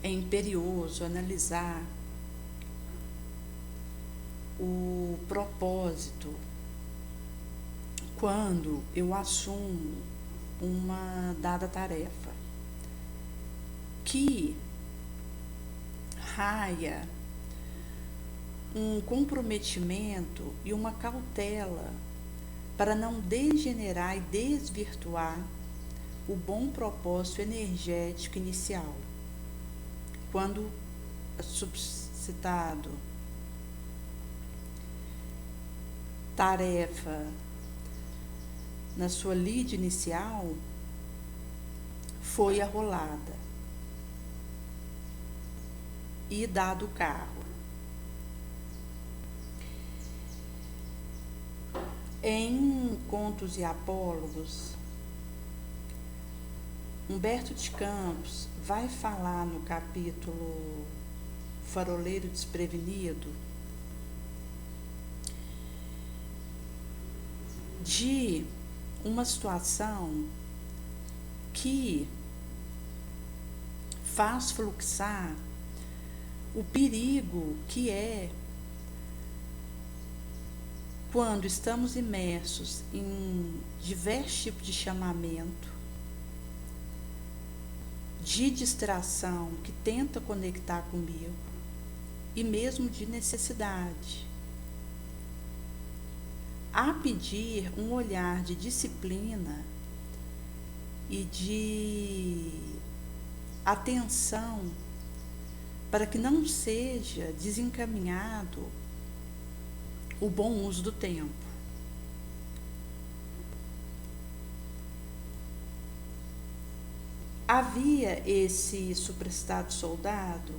é imperioso analisar o propósito quando eu assumo uma dada tarefa que raia um comprometimento e uma cautela para não degenerar e desvirtuar o bom propósito energético inicial. Quando suscitado tarefa na sua lide inicial foi arrolada e dado o carro. Em Contos e Apólogos, Humberto de Campos vai falar no capítulo Faroleiro Desprevenido de uma situação que faz fluxar o perigo que é quando estamos imersos em diversos tipos de chamamento, de distração que tenta conectar comigo e mesmo de necessidade, a pedir um olhar de disciplina e de atenção para que não seja desencaminhado o bom uso do tempo. Havia esse suprastado soldado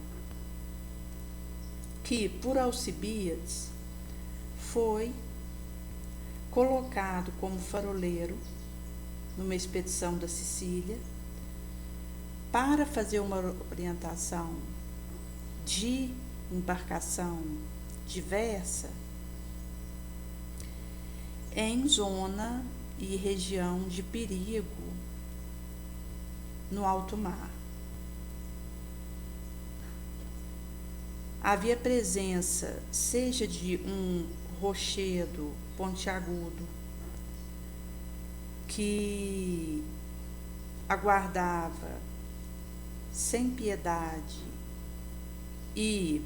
que, por Alcibiades, foi colocado como faroleiro numa expedição da Sicília para fazer uma orientação de embarcação diversa em zona e região de perigo no alto mar. Havia presença, seja de um rochedo pontiagudo que aguardava sem piedade e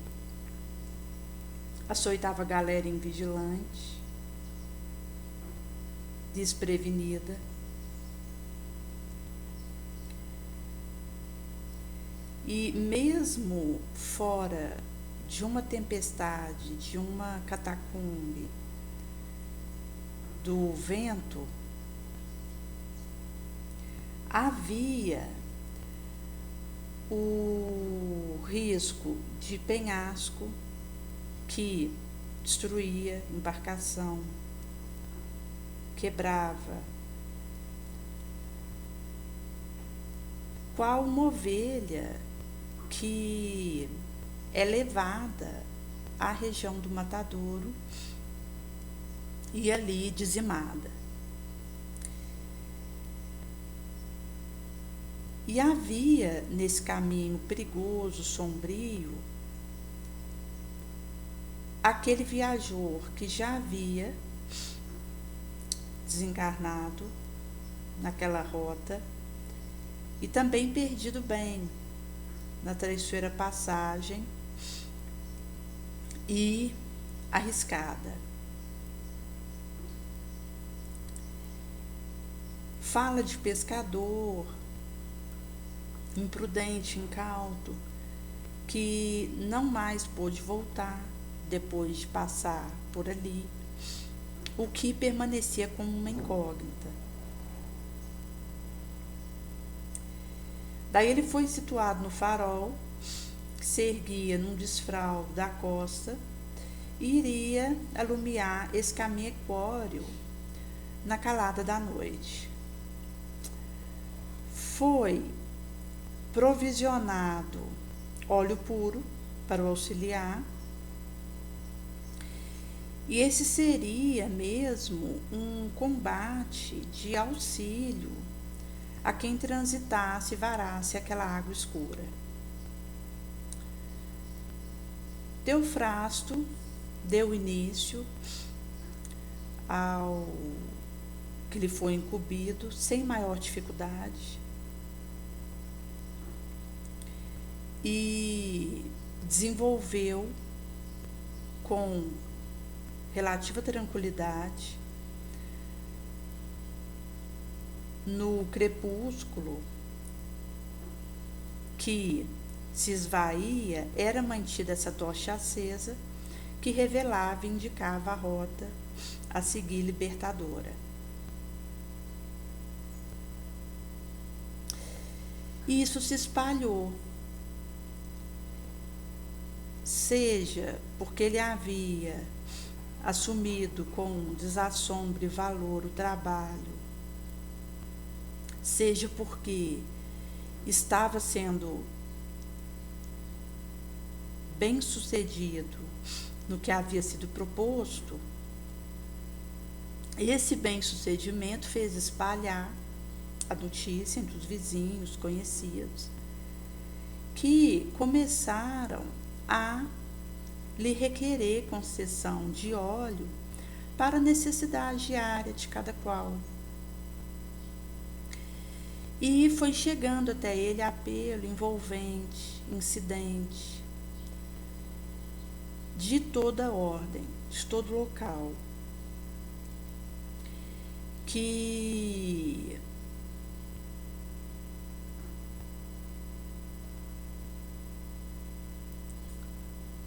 açoitava a galera invigilante, desprevenida. E mesmo fora de uma tempestade, de uma catacumbe, do vento, havia o risco de penhasco que destruía embarcação, quebrava. Qual uma ovelha que é levada à região do matadouro e ali dizimada. E havia nesse caminho perigoso, sombrio, aquele viajor que já havia desencarnado naquela rota e também perdido bem na traiçoeira passagem e arriscada. Fala de pescador imprudente, incauto, que não mais pôde voltar depois de passar por ali, o que permanecia como uma incógnita. Daí ele foi situado no farol, que se erguia num desfraldo da costa, e iria alumiar esse caminho equóreo na calada da noite. Foi provisionado óleo puro para o auxiliar, e esse seria mesmo um combate de auxílio a quem transitasse e varasse aquela água escura. Teofrasto deu início ao que lhe foi incumbido sem maior dificuldade e desenvolveu com relativa tranquilidade no crepúsculo que se esvaía, era mantida essa tocha acesa que revelava e indicava a rota a seguir libertadora. E isso se espalhou, seja porque ele havia assumido com desassombro e valor o trabalho, seja porque estava sendo bem-sucedido no que havia sido proposto. Esse bem-sucedimento fez espalhar a notícia entre os vizinhos, conhecidos, que começaram a lhe requerer concessão de óleo para a necessidade diária de cada qual. E foi chegando até ele apelo envolvente, incidente, de toda ordem, de todo local, que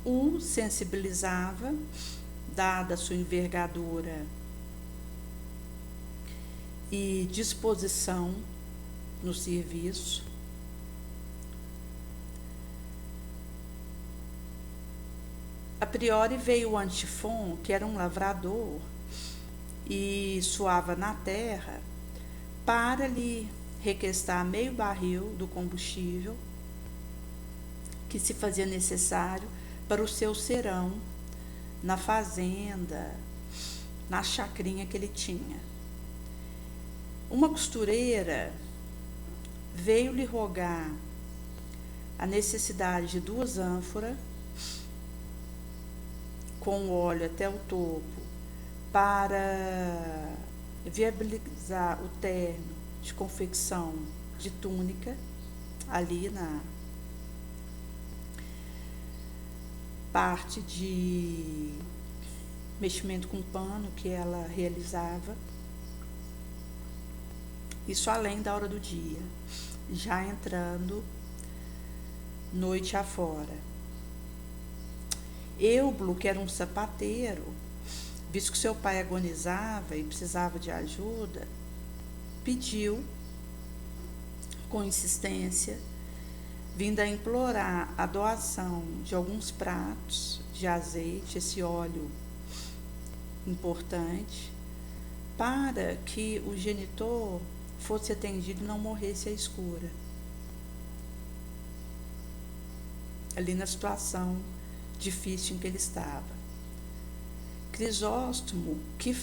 o sensibilizava, dada a sua envergadura e disposição no serviço. A priori veio o Antifon, que era um lavrador e suava na terra, para lhe requestar meio barril do combustível que se fazia necessário para o seu serão na fazenda, na chacrinha que ele tinha. Uma costureira veio lhe rogar a necessidade de 2 ânforas com óleo até o topo para viabilizar o terno de confecção de túnica ali na parte de meximento com pano que ela realizava. Isso além da hora do dia, já entrando noite afora. Eublo, que era um sapateiro, visto que seu pai agonizava e precisava de ajuda, pediu com insistência, vindo a implorar a doação de alguns pratos de azeite, esse óleo importante, para que o genitor fosse atendido e não morresse à escura, ali na situação difícil em que ele estava. Crisóstomo, que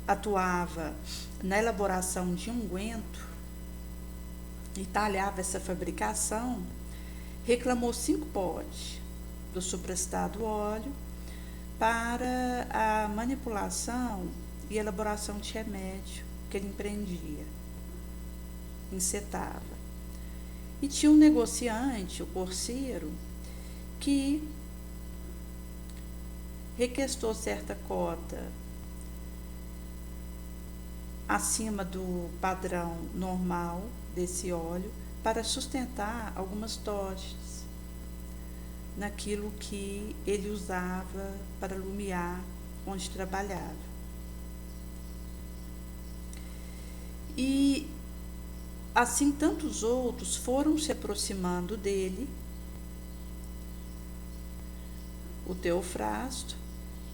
atuava na elaboração de unguento e talhava essa fabricação, reclamou 5 potes do supracitado óleo para a manipulação e elaboração de remédio que ele empreendia, encetava. E tinha um negociante, o Porceiro, que requestou certa cota acima do padrão normal desse óleo para sustentar algumas tochas naquilo que ele usava para lumiar onde trabalhava. E assim tantos outros foram se aproximando dele, o Teofrasto,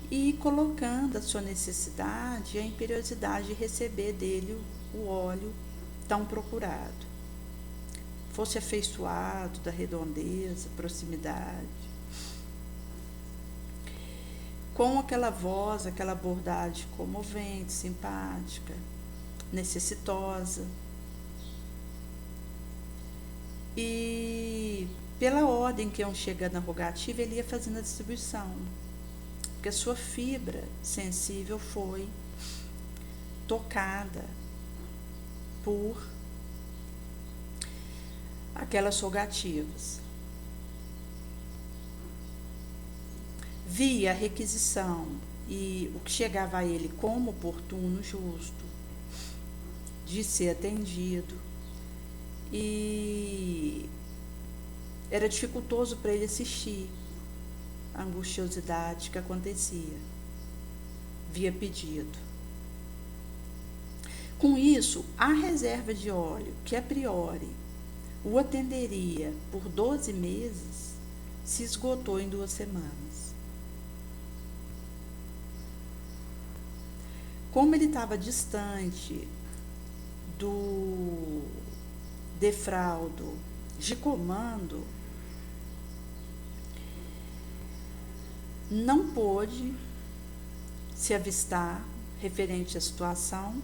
e colocando a sua necessidade e a imperiosidade de receber dele o óleo tão procurado. Fosse afeiçoado da redondeza, proximidade, com aquela voz, aquela abordagem comovente, simpática, necessitosa. E pela ordem que iam chegando na rogativa, ele ia fazendo a distribuição, porque a sua fibra sensível foi tocada por aquelas rogativas. Via a requisição e o que chegava a ele como oportuno, justo, de ser atendido, e era dificultoso para ele assistir a angustiosidade que acontecia via pedido. Com isso, a reserva de óleo, que a priori o atenderia por 12 meses, se esgotou em 2 semanas. Como ele estava distante do defraudo de comando, não pôde se avistar referente à situação,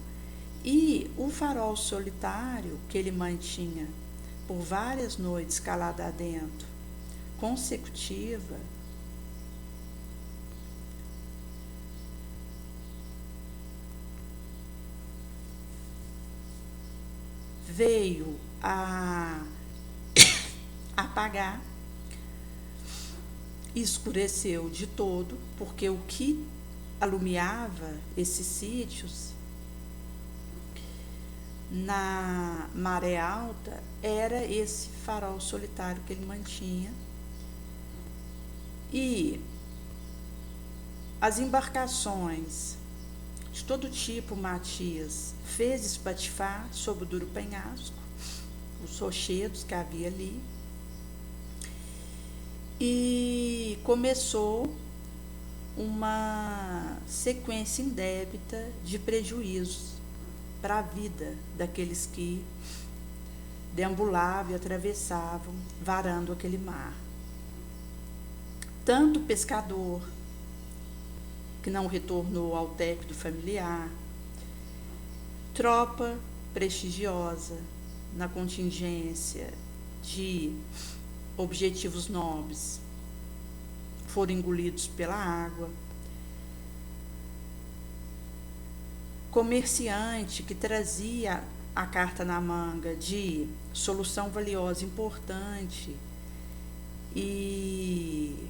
e o farol solitário que ele mantinha por várias noites calado adentro, consecutiva, veio a apagar, escureceu de todo, porque o que alumiava esses sítios na maré alta era esse farol solitário que ele mantinha, e as embarcações de todo tipo Matias fez espatifar sobre o duro penhasco, os rochedos que havia ali, e começou uma sequência indébita de prejuízos para a vida daqueles que deambulavam e atravessavam, varando aquele mar. Tanto o pescador, que não retornou ao técnico familiar, tropa prestigiosa na contingência de objetivos nobres, foram engolidos pela água, comerciante que trazia a carta na manga de solução valiosa, importante e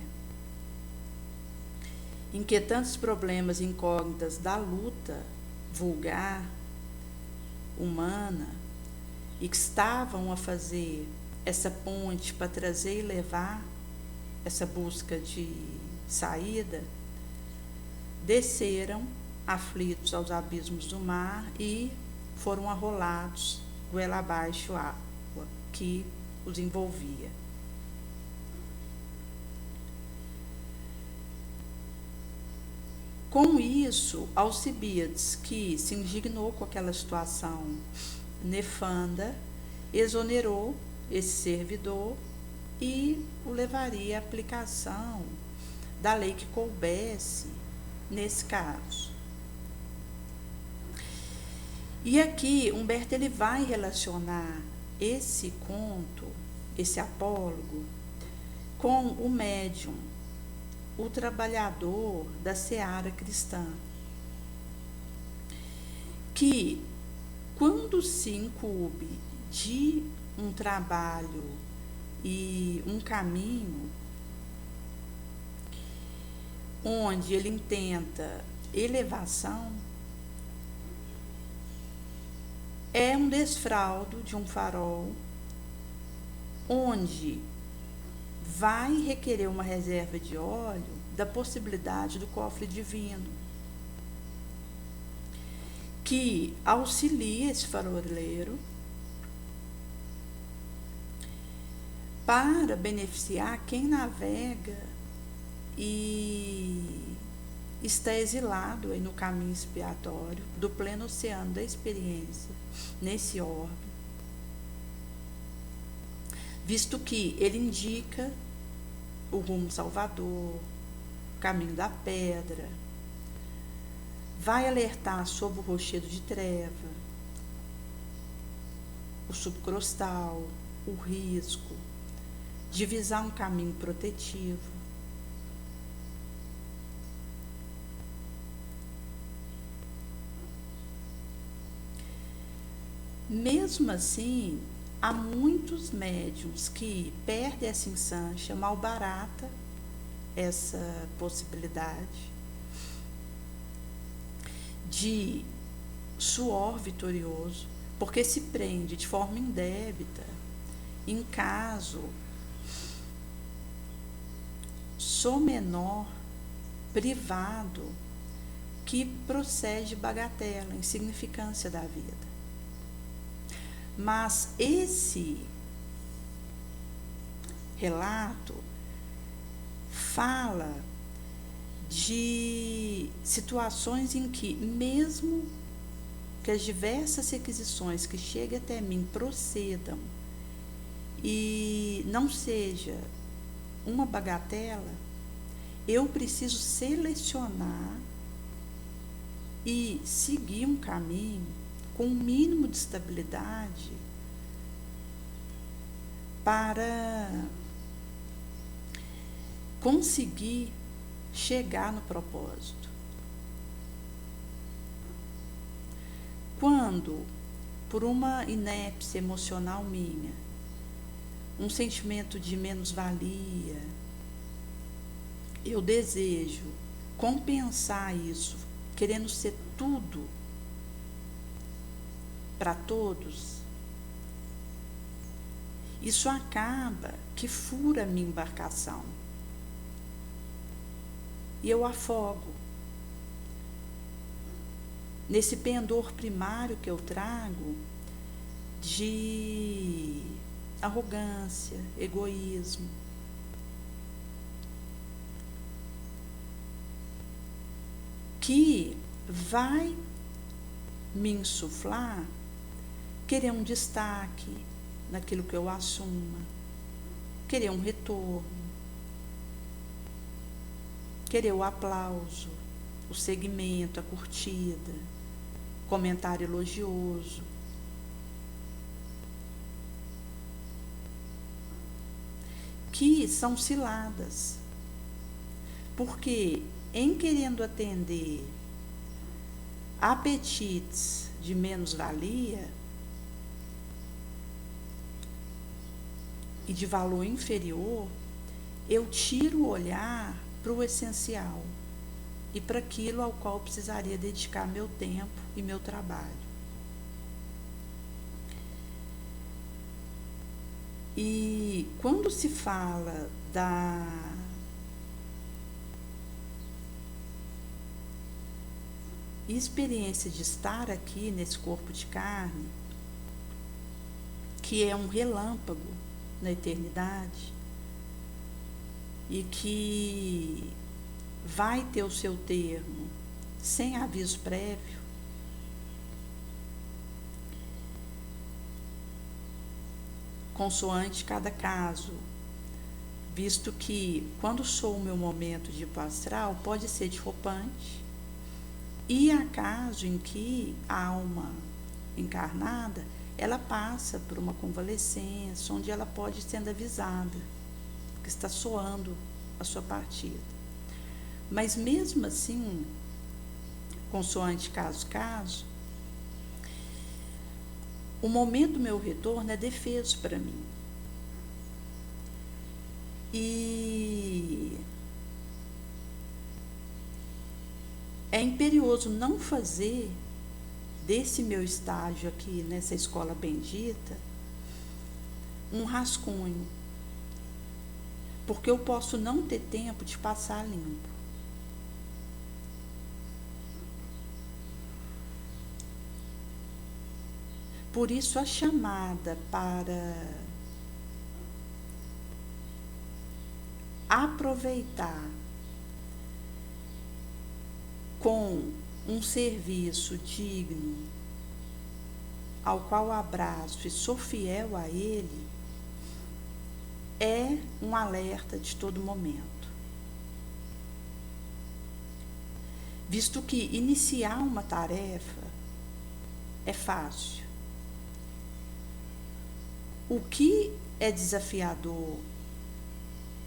inquietantes problemas incógnitas da luta vulgar, humana, e que estavam a fazer essa ponte para trazer e levar essa busca de saída, desceram aflitos aos abismos do mar e foram arrolados goela abaixo a água que os envolvia. Com isso, Alcibiades, que se indignou com aquela situação nefanda, exonerou esse servidor e o levaria à aplicação da lei que coubesse nesse caso. E aqui Humberto ele vai relacionar esse conto, esse apólogo, com o médium, o trabalhador da seara cristã, que quando se incumbe de um trabalho e um caminho onde ele intenta elevação, é um desfraudo de um farol onde vai requerer uma reserva de óleo da possibilidade do cofre divino, que auxilia esse faroleiro para beneficiar quem navega e está exilado aí no caminho expiatório do pleno oceano da experiência, nesse orbe, visto que ele indica o rumo Salvador, o caminho da pedra, vai alertar sobre o rochedo de treva, o subcrostal, o risco divisar um caminho protetivo. Mesmo assim, há muitos médiums que perdem essa insância, malbarata essa possibilidade de suor vitorioso, porque se prende de forma indébita em caso somenor, privado, que procede de bagatela, insignificância da vida. Mas esse relato fala de situações em que, mesmo que as diversas requisições que cheguem até mim procedam e não seja uma bagatela, eu preciso selecionar e seguir um caminho com um mínimo de estabilidade para conseguir chegar no propósito. Quando, por uma inépcia emocional minha, um sentimento de menos-valia, eu desejo compensar isso, querendo ser tudo para todos, isso acaba que fura a minha embarcação e eu afogo nesse pendor primário que eu trago de arrogância, egoísmo. Que vai me insuflar querer um destaque naquilo que eu assuma, querer um retorno, querer o aplauso, o segmento, a curtida, comentário elogioso. Que são ciladas, porque em querendo atender apetites de menos-valia e de valor inferior, eu tiro o olhar para o essencial e para aquilo ao qual eu precisaria dedicar meu tempo e meu trabalho. E quando se fala da experiência de estar aqui nesse corpo de carne, que é um relâmpago na eternidade e que vai ter o seu termo sem aviso prévio, consoante cada caso, visto que quando sou o meu momento de astral pode ser desroupante, e há caso em que a alma encarnada ela passa por uma convalescência, onde ela pode ir sendo avisada que está soando a sua partida. Mas mesmo assim, consoante caso, o momento do meu retorno é defeso para mim. E é imperioso não fazer desse meu estágio aqui nessa escola bendita um rascunho, porque eu posso não ter tempo de passar limpo. Por isso a chamada para aproveitar com um serviço digno, ao qual abraço e sou fiel a ele, é um alerta de todo momento. Visto que iniciar uma tarefa é fácil. O que é desafiador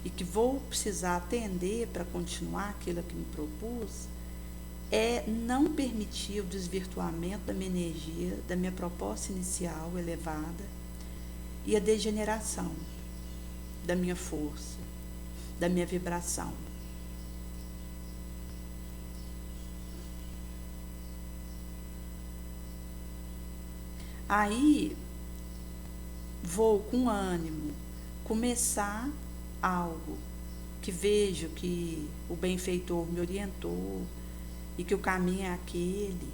e que vou precisar atender para continuar aquilo que me propus, é não permitir o desvirtuamento da minha energia, da minha proposta inicial elevada e a degeneração da minha força, da minha vibração. Aí vou com ânimo começar algo que vejo que o benfeitor me orientou e que o caminho é aquele,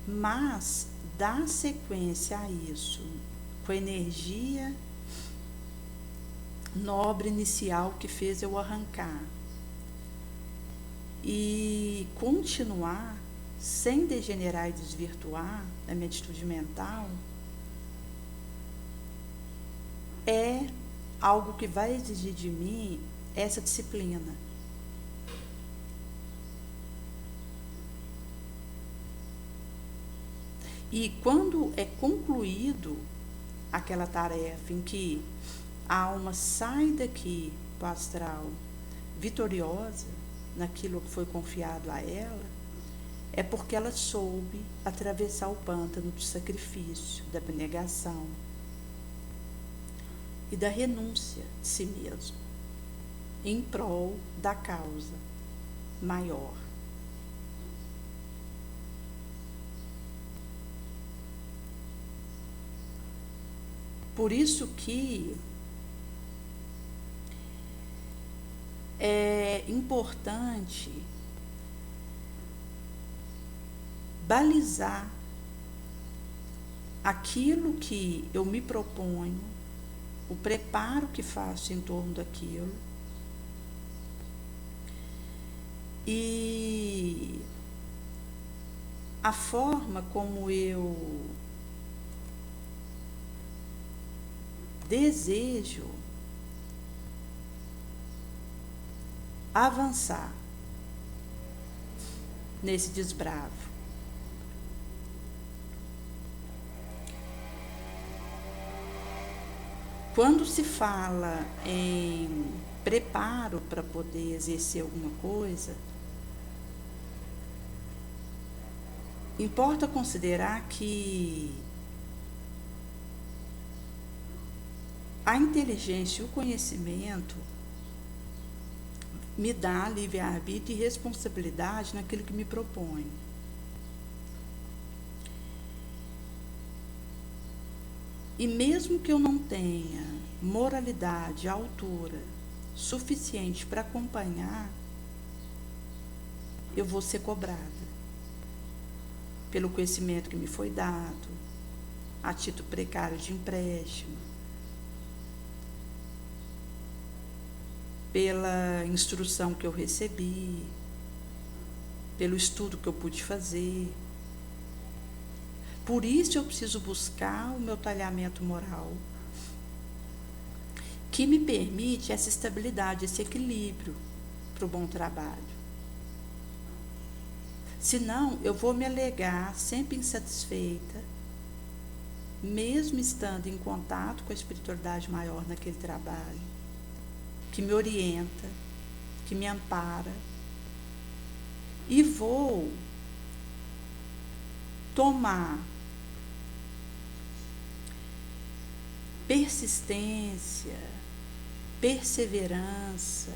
mas dar sequência a isso com a energia nobre inicial que fez eu arrancar e continuar sem degenerar e desvirtuar a minha atitude mental, é algo que vai exigir de mim essa disciplina. E quando é concluído aquela tarefa em que a alma sai daqui para o astral vitoriosa naquilo que foi confiado a ela, é porque ela soube atravessar o pântano do sacrifício, da abnegação e da renúncia de si mesmo, em prol da causa maior. Por isso que é importante balizar aquilo que eu me proponho, o preparo que faço em torno daquilo, e a forma como eu desejo avançar nesse desbravo. Quando se fala em preparo para poder exercer alguma coisa, importa considerar que a inteligência e o conhecimento me dá livre-arbítrio e responsabilidade naquilo que me proponho. E mesmo que eu não tenha moralidade à altura suficiente para acompanhar, eu vou ser cobrada pelo conhecimento que me foi dado, a título precário de empréstimo, pela instrução que eu recebi, pelo estudo que eu pude fazer. Por isso eu preciso buscar o meu talhamento moral, que me permite essa estabilidade, esse equilíbrio para o bom trabalho. Senão, eu vou me alegar sempre insatisfeita, mesmo estando em contato com a espiritualidade maior naquele trabalho, que me orienta, que me ampara, e vou tomar persistência, perseverança,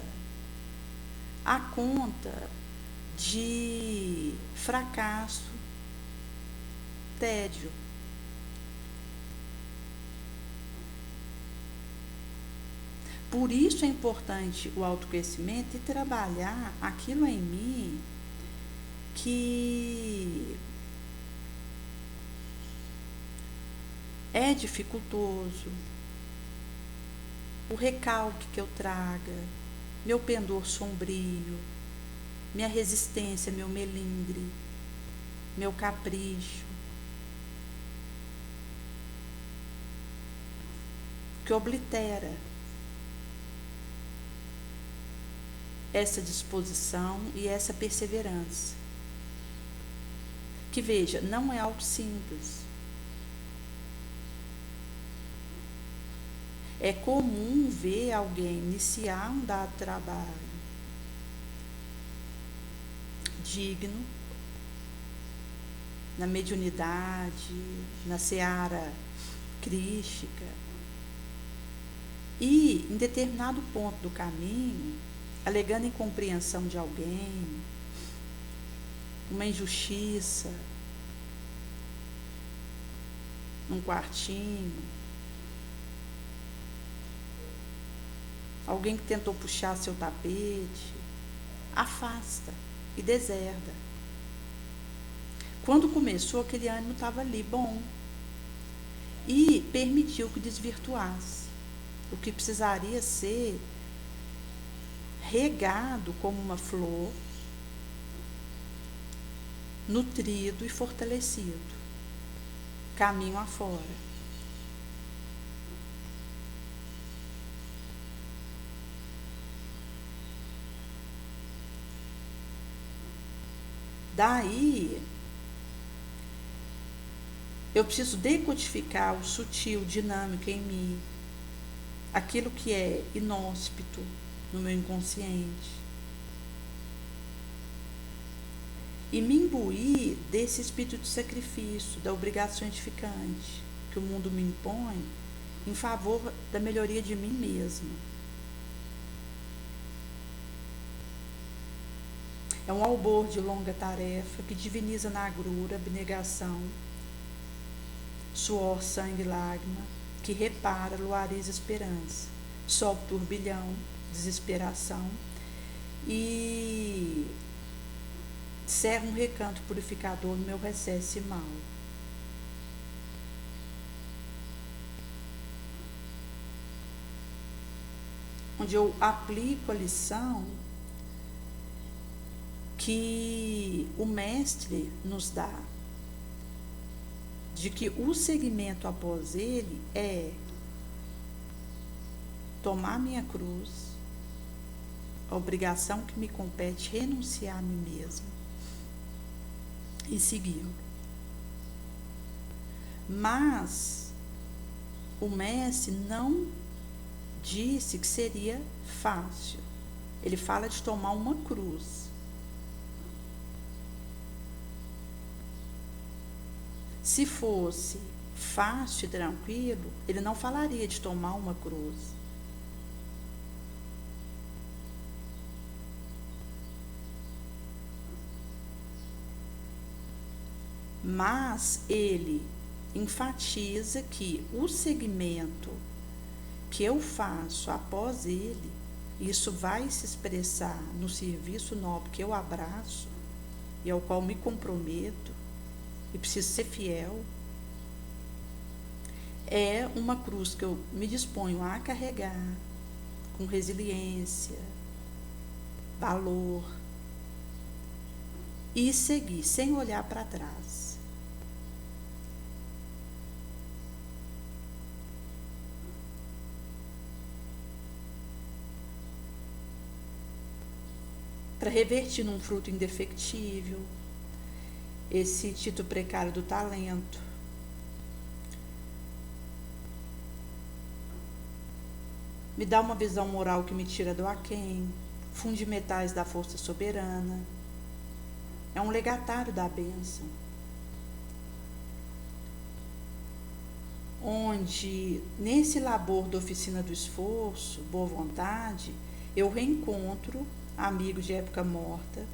a conta de fracasso, tédio. Por isso é importante o autoconhecimento e trabalhar aquilo em mim que é dificultoso, o recalque que eu traga, meu pendor sombrio, minha resistência, meu melindre, meu capricho, que oblitera essa disposição e essa perseverança. Que veja, não é algo simples. É comum ver alguém iniciar um dado trabalho digno, na mediunidade, na seara crística, e em determinado ponto do caminho, alegando incompreensão de alguém, uma injustiça, num quartinho, alguém que tentou puxar seu tapete, afasta e deserda. Quando começou, aquele ânimo estava ali, bom, e permitiu que desvirtuasse. O que precisaria ser regado como uma flor, nutrido e fortalecido, caminho afora. Daí, eu preciso decodificar o sutil, dinâmico em mim, aquilo que é inóspito no meu inconsciente, e me imbuir desse espírito de sacrifício, da obrigação edificante que o mundo me impõe em favor da melhoria de mim mesma. É um albor de longa tarefa que diviniza na agrura, abnegação, suor, sangue e lágrima, que repara, luariza esperança, sobe turbilhão, desesperação, e serve um recanto purificador no meu recesso mal. Onde eu aplico a lição que o mestre nos dá, de que o seguimento após ele é tomar minha cruz, a obrigação que me compete, renunciar a mim mesmo e segui-lo. Mas o mestre não disse que seria fácil. Ele fala de tomar uma cruz. Se fosse fácil e tranquilo, ele não falaria de tomar uma cruz. Mas ele enfatiza que o segmento que eu faço após ele, isso vai se expressar no serviço nobre que eu abraço e ao qual me comprometo, e preciso ser fiel, é uma cruz que eu me disponho a carregar com resiliência, valor, e seguir sem olhar para trás. Para revertir num fruto indefectível esse título precário do talento, me dá uma visão moral que me tira do aquém, funde metais da força soberana, é um legatário da bênção, onde nesse labor da oficina do esforço, boa vontade, eu reencontro amigos de época morta,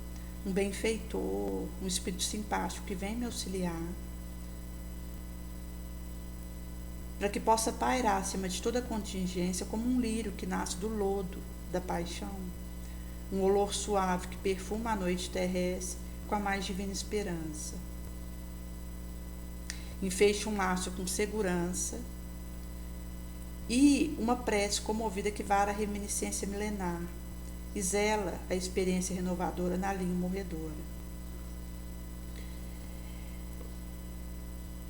um benfeitor, um espírito simpático que vem me auxiliar, para que possa pairar acima de toda contingência como um lírio que nasce do lodo da paixão, um olor suave que perfuma a noite terrestre com a mais divina esperança. Enfeixe um laço com segurança e uma prece comovida que vara a reminiscência milenar e zela a experiência renovadora na linha morredora.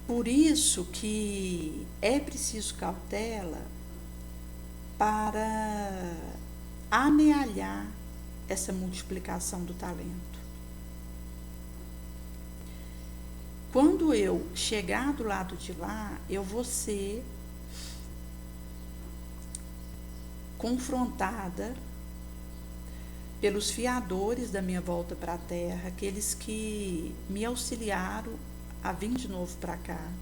Por isso que é preciso cautela para amealhar essa multiplicação do talento. Quando eu chegar do lado de lá, eu vou ser confrontada pelos fiadores da minha volta para a Terra, aqueles que me auxiliaram a vir de novo para cá.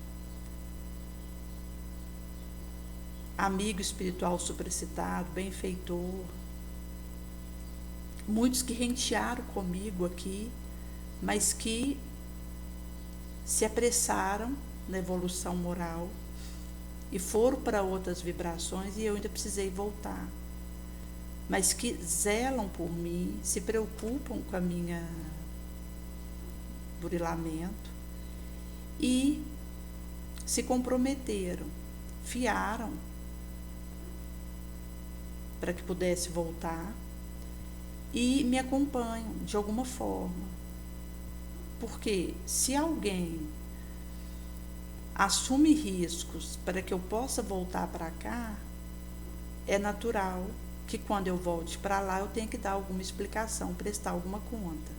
Amigo espiritual supracitado, benfeitor, muitos que rentearam comigo aqui, mas que se apressaram na evolução moral e foram para outras vibrações e eu ainda precisei voltar. Mas que zelam por mim, se preocupam com a minha burilamento e se comprometeram, fiaram para que pudesse voltar e me acompanham de alguma forma. Porque se alguém assume riscos para que eu possa voltar para cá, é natural que quando eu volte para lá eu tenha que dar alguma explicação, prestar alguma conta.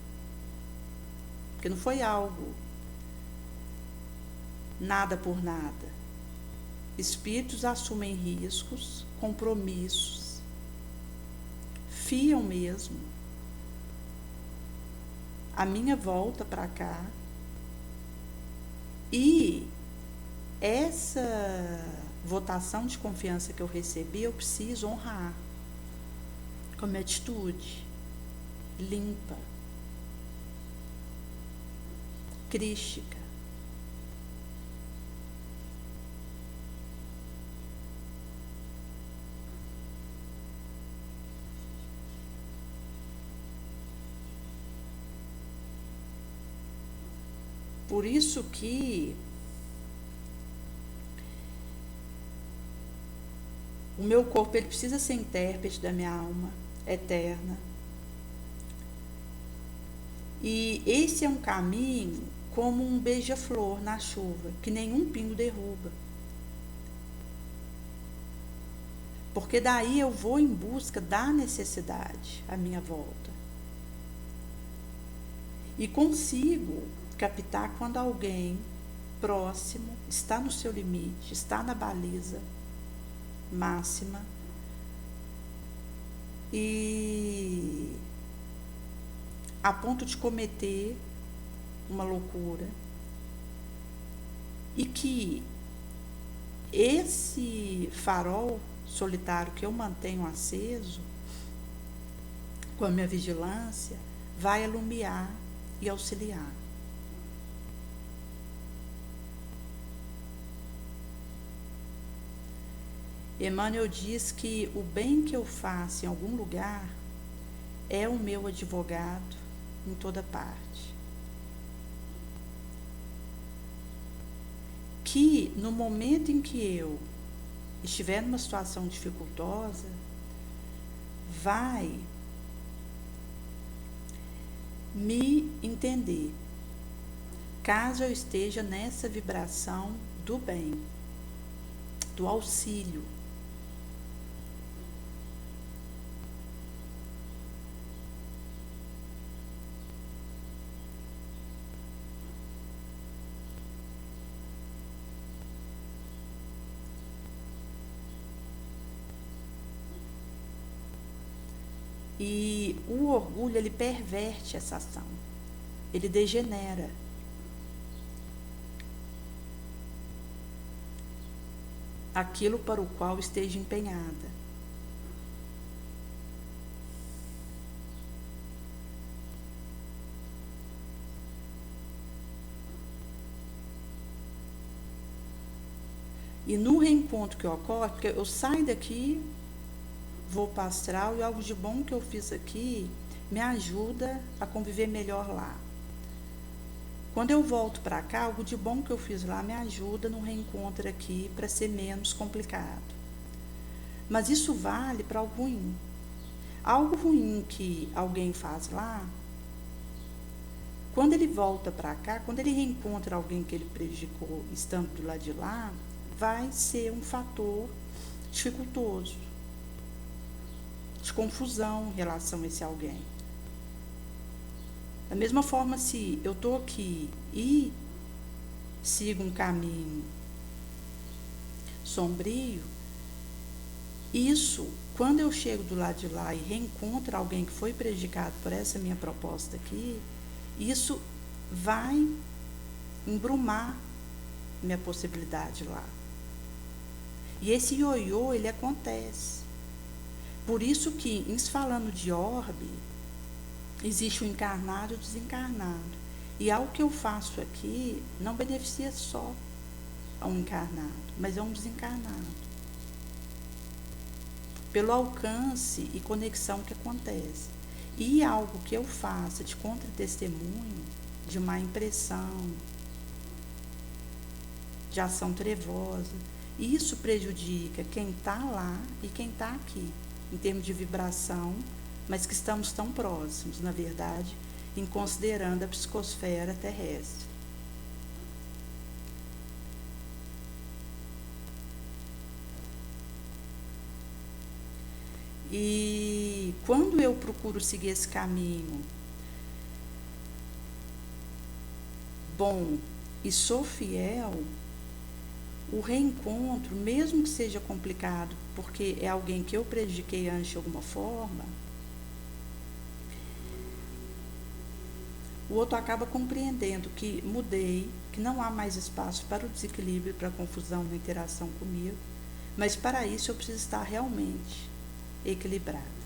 Porque não foi algo nada por nada. Espíritos assumem riscos, compromissos, fiam mesmo a minha volta para cá, e essa votação de confiança que eu recebi, eu preciso honrar com a minha atitude limpa, crística. Por isso que o meu corpo ele precisa ser intérprete da minha alma eterna. E esse é um caminho como um beija-flor na chuva, que nenhum pingo derruba. Porque daí eu vou em busca da necessidade à minha volta. E consigo captar quando alguém próximo está no seu limite, está na baliza máxima e a ponto de cometer uma loucura, e que esse farol solitário que eu mantenho aceso com a minha vigilância vai alumiar e auxiliar. Emmanuel diz que o bem que eu faço em algum lugar é o meu advogado em toda parte. Que no momento em que eu estiver numa situação dificultosa, vai me entender, caso eu esteja nessa vibração do bem, do auxílio. E o orgulho, ele perverte essa ação, ele degenera. Aquilo para o qual esteja empenhada. E no reencontro que ocorre, porque eu saio daqui, vou para o astral, e algo de bom que eu fiz aqui me ajuda a conviver melhor lá. Quando eu volto para cá, algo de bom que eu fiz lá me ajuda no reencontro aqui para ser menos complicado. Mas isso vale para algo ruim. Algo ruim que alguém faz lá, quando ele volta para cá, quando ele reencontra alguém que ele prejudicou estando do lado de lá, vai ser um fator dificultoso, de confusão em relação a esse alguém. Da mesma forma, se eu estou aqui e sigo um caminho sombrio, Isso, quando eu chego do lado de lá e reencontro alguém que foi prejudicado por essa minha proposta aqui, isso vai embrumar minha possibilidade lá. E esse ioiô, ele acontece. Por isso que, em se falando de orbe, existe o encarnado e o desencarnado. E algo que eu faço aqui não beneficia só a um encarnado, mas a um desencarnado. Pelo alcance e conexão que acontece. E algo que eu faça de contra-testemunho, de má impressão, de ação trevosa, isso prejudica quem está lá e quem está aqui, em termos de vibração, mas que estamos tão próximos, na verdade, em considerando a psicosfera terrestre. E quando eu procuro seguir esse caminho bom e sou fiel, o reencontro, mesmo que seja complicado, porque é alguém que eu prejudiquei antes de alguma forma, o outro acaba compreendendo que mudei, que não há mais espaço para o desequilíbrio e para a confusão na interação comigo, mas para isso eu preciso estar realmente equilibrado.